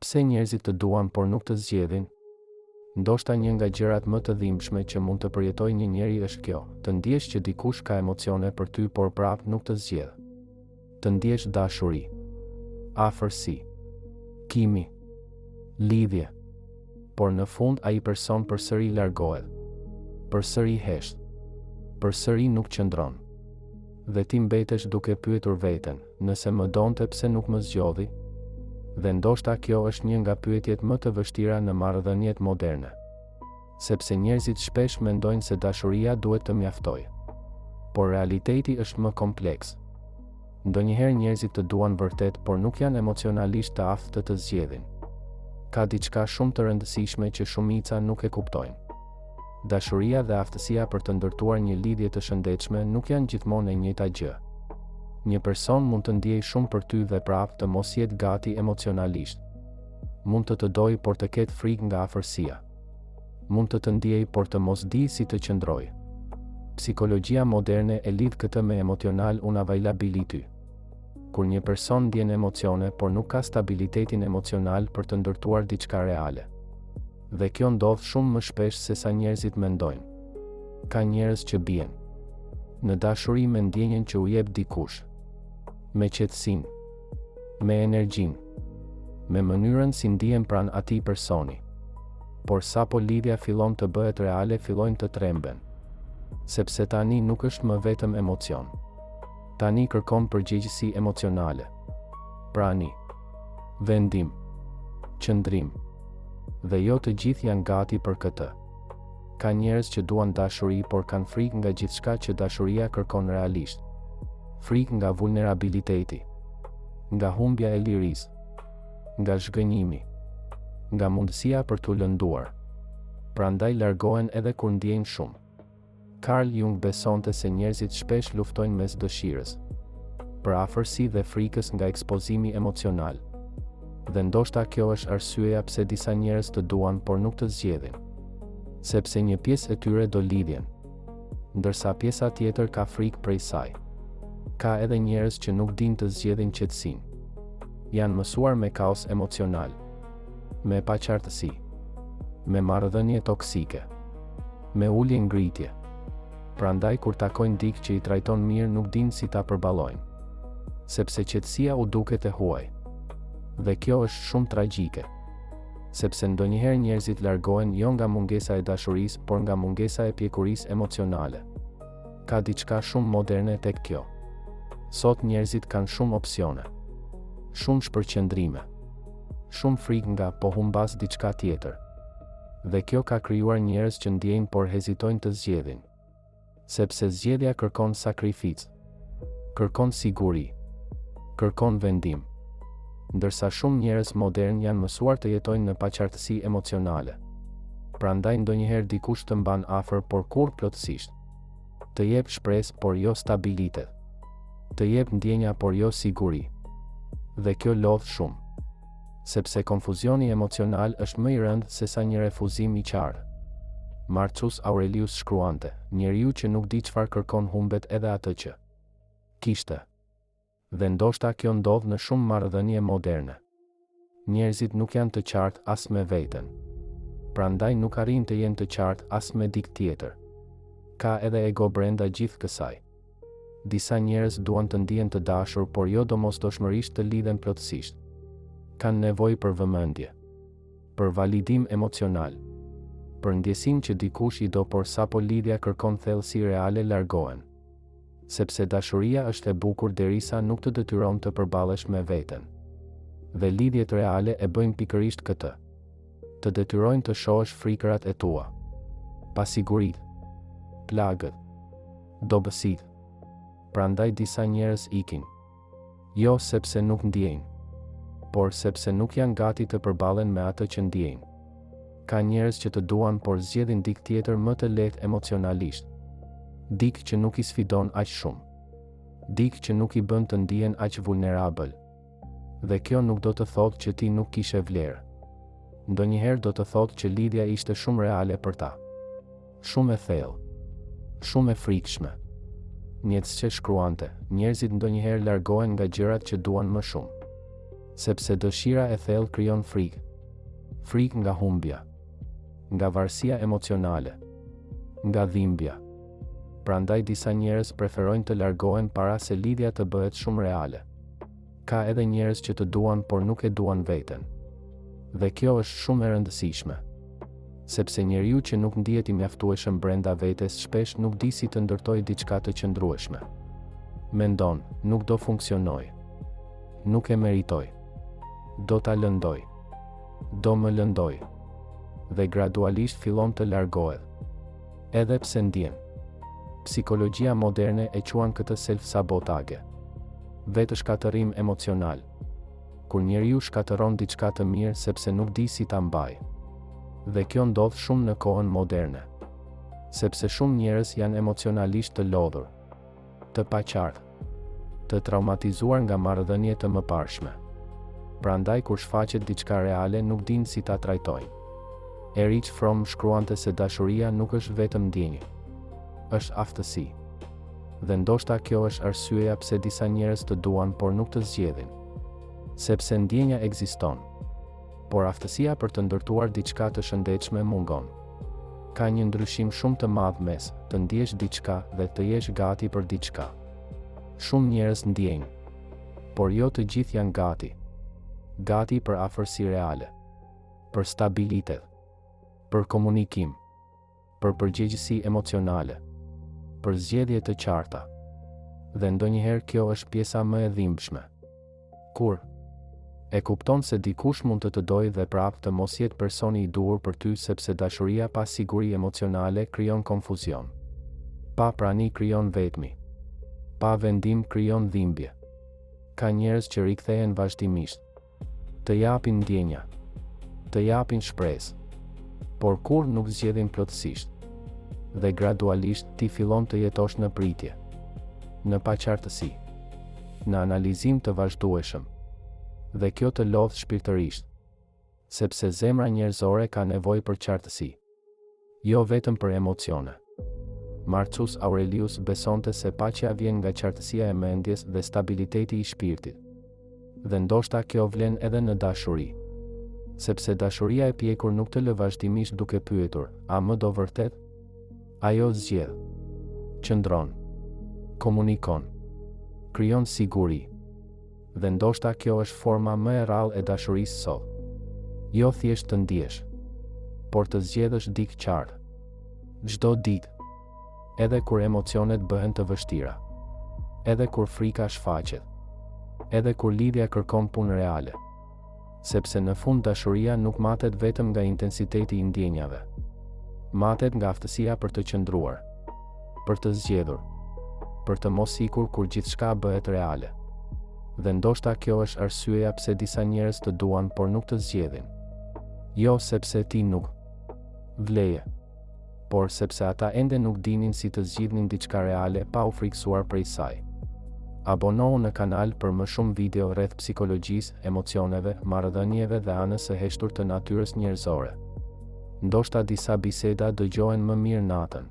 Pse njerëzit të duan por nuk të zgjedhin? Ndoshta një nga gjërat më të dhimbshme që mund të përjetojë një njeri është kjo, të ndjesh që dikush ka emocione për ty por prap nuk të zgjedh. Të ndjesh dashuri, afërsi, kimi, lidhje, por në fund ai person përsëri largohet, përsëri hesht, përsëri nuk qëndron. Dhe ti mbetesh duke pyetur veten, nëse më donte pse nuk më zgjodhi? Dhe ndoshta kjo është një nga pyetjet më të vështira në marrëdhëniet moderne. Sepse njerëzit shpesh mendojnë se dashuria duhet të mjaftojë. Por realiteti është më kompleks. Ndonjëherë njerëzit të duan vërtet, por nuk janë emocionalisht të aftë të zgjedhin. Ka diçka shumë të rëndësishme që shumica nuk e kuptojnë. Dashuria dhe aftësia për të ndërtuar një lidhje të shëndetshme nuk janë gjithmonë e njëjta gjë. Një person mund të ndjej shumë për ty dhe prap të mos jetë gati emocionalisht. Mund të dojë por të ketë frikë nga afërsia. Mund të ndjej por të mos di si të qëndrojë. Psikologjia moderne e lidh këtë me emotional unavailability. Kur një person ndjen emocione por nuk ka stabilitetin emocional për të ndërtuar diçka reale. Dhe kjo ndodh shumë më shpesh se sa njerëzit mendojnë. Ka njerëz që bien në dashuri me ndjenjen që u jep dikush, me qetësinë, me energjinë, me mënyrën si ndihen pranë atij personi. Por sapo lidhja fillon të bëhet reale, fillojnë të tremben. Sepse tani nuk është më vetëm emocion. Tani kërkon përgjegjësi emocionale. Prani, vendim, qëndrim. Dhe jo të gjithë janë gati për këtë. Ka njerëz që duan dashuri por kanë frikë nga gjithçka që dashuria kërkon realisht. Frikë nga vulnerabiliteti, nga humbja e lirisë, nga zhgënjimi, nga mundësia për t'u lënduar. Prandaj largohen edhe kur ndjejnë shumë. Carl Jung besonte se njerëzit shpesh luftojnë mes dëshirës, për afërsi dhe frikës nga ekspozimi emocional. Dhe ndoshta kjo është arsyeja pse disa njerëz të duan por nuk të zgjedhin. Sepse një pjesë e tyre do lidhjen, ndërsa pjesa tjetër ka frikë prej saj. Ka edhe njerëz që nuk dinë të zgjedhin qetësinë. Janë mësuar me kaos emocional, me paqartësi, me marrëdhënie toksike, me ulje ngritje. Prandaj kur takojnë dikë që i trajton mirë nuk dinë si ta përballojnë. Sepse qetësia u duket e huaj. Dhe kjo është shumë tragjike. Sepse ndonjëherë njerëzit largohen jo nga mungesa e dashurisë, por nga mungesa e pjekurisë emocionale. Ka diçka shumë moderne tek kjo. Sot njerëzit kanë shumë opsione, shumë shpërqendrime, shumë frikë nga po humbas diçka tjetër. Dhe kjo ka krijuar njerëz që ndjejnë por hezitojnë të zgjedhin. Sepse zgjedhja kërkon sakrificë, kërkon siguri, kërkon vendim. Ndërsa shumë njerëz modern janë mësuar të jetojnë në paqartësi emocionale. Prandaj ndonjëherë dikush të mban afër por kur plotësisht. Të jep shpresë por jo stabilitet. Të jep ndjenja por jo siguri. Dhe kjo lodh shumë. Sepse konfuzioni emocional është më i rëndë se sa një refuzim i qartë. Marcus Aurelius shkruante, njeriu që nuk di çfarë kërkon humbet edhe atë që kishte. Dhe ndoshta kjo ndodh në shumë marrëdhënie moderne. Njerëzit nuk janë të qartë as me veten. Prandaj nuk arrin të jenë të qartë as me dikë tjetër. Ka edhe ego brenda gjithë kësaj. Disa njerëz duan të ndihen të dashur, por jo domosdoshmërisht të lidhen plotësisht. Kanë nevojë për vëmendje, për validim emocional, për ndjesinë që dikush i do, por sapo lidhja kërkon thellësi reale largohen. Sepse dashuria është e bukur derisa nuk të detyron të përballesh me veten. Dhe lidhjet reale e bëjnë pikërisht këtë. Të detyrojnë të shohësh frikërat e tua, pasiguritë, plagët, dobësitë. Prandaj disa njerëz ikin. Jo sepse nuk ndjejnë, por sepse nuk janë gati të përballen me atë që ndjejnë. Ka njerëz që të duan por zgjedhin dikë tjetër më të lehtë emocionalisht. Dikë që nuk i sfidon aq shumë. Dikë që nuk i bën të ndihen aq vulnerabël. Dhe kjo nuk do të thotë që ti nuk kishe vlerë. Ndonjëherë do të thotë që lidhja ishte shumë reale për ta. Shumë e thellë. Shumë e frikshme. Nietzsche shkruante, njerëzit ndonjëherë largohen nga gjërat që duan më shumë. Sepse dëshira e thellë krijon frikë. Frikë nga humbja, nga varësia emocionale, nga dhimbja. Prandaj disa njerëz preferojnë të largohen para se lidhja të bëhet shumë reale. Ka edhe njerëz që të duan por nuk e duan veten. Dhe kjo është shumë e rëndësishme. Sepse njeriu që nuk ndihet i mjaftueshëm brenda vetes shpesh nuk di si të ndërtojë diçka të qëndrueshme. Mendon, nuk do funksionoj. Nuk e meritoj. Do ta lëndoj. Do më lëndoj. Dhe gradualisht fillon të largohet. Edhe pse ndjen. Psikologjia moderne e quan këtë self-sabotage. Vetë shkatërim emocional. Kur njeriu shkatëron diçka të mirë sepse nuk di si ta mbajë. Dhe kjo ndodh shumë në kohën moderne. Sepse shumë njerëz janë emocionalisht të lodhur, të paqartë, të traumatizuar nga marrëdhënie të mëparshme. Prandaj kur shfaqet diçka reale nuk dinë si ta trajtojnë. Erich Fromm shkruante se dashuria nuk është vetëm ndjenjë, është aftësi. Dhe ndoshta kjo është arsyeja pse disa njerëz të duan por nuk të zgjedhin. Sepse ndjenja ekziston, por aftësia për të ndërtuar diçka të shëndetshme mungon. Ka një ndryshim shumë të madh mes të ndjesh diçka dhe të jesh gati për diçka. Shumë njerëz ndjejnë, por jo të gjithë janë gati. Gati për afërsi reale, për stabilitet, për komunikim, për përgjegjësi emocionale, për zgjedhje të qarta. Dhe ndonjëherë kjo është pjesa më e dhimbshme. Kur e kupton se dikush mund të dojë dhe prapë të mos jetë personi i duhur për ty sepse dashuria pa siguri emocionale krijon konfuzion. Pa prani krijon vetmi. Pa vendim krijon dhimbje. Ka njerëz që rikthehen vazhdimisht. Të japin ndjenja. Të japin shpresë. Por kur nuk zgjedhin plotësisht. Dhe gradualisht ti fillon të jetosh në pritje. Në paqartësi. Në analizim të vazhdueshëm. Dhe kjo të lodh shpirtërisht. Sepse zemra njerëzore ka nevojë për qartësi. Jo vetëm për emocione. Marcus Aurelius besonte se paqja vjen nga qartësia e mendjes dhe stabiliteti i shpirtit. Dhe ndoshta kjo vlen edhe në dashuri. Sepse dashuria e pjekur nuk të lë vazhdimisht duke pyetur, a më do vërtet? Ajo zgjedh, qëndron, komunikon, krijon siguri. Dhe ndoshta kjo është forma më e rrallë e dashurisë sot. Jo thjesht të ndjesh, por të zgjedhësh dikë qartë. Çdo ditë. Edhe kur emocionet bëhen të vështira. Edhe kur frika shfaqet. Edhe kur lidhja kërkon punë reale. Sepse në fund dashuria nuk matet vetëm nga intensiteti i ndjenjave. Matet nga aftësia për të qëndruar, për të zgjedhur, për të mos ikur kur gjithçka bëhet reale. Dhe ndoshta kjo është arsyeja pse disa njerëz të duan por nuk të zgjedhin. Jo sepse ti nuk vleje, por sepse ata ende nuk dinin si të zgjidhnin diçka reale pa u frikësuar prej saj. Abonohu në kanal për më shumë video rreth psikologjisë, emocioneve, marrëdhënieve dhe anës së heshtur të natyrës njerëzore. Ndoshta disa biseda dëgjohen më mirë natën.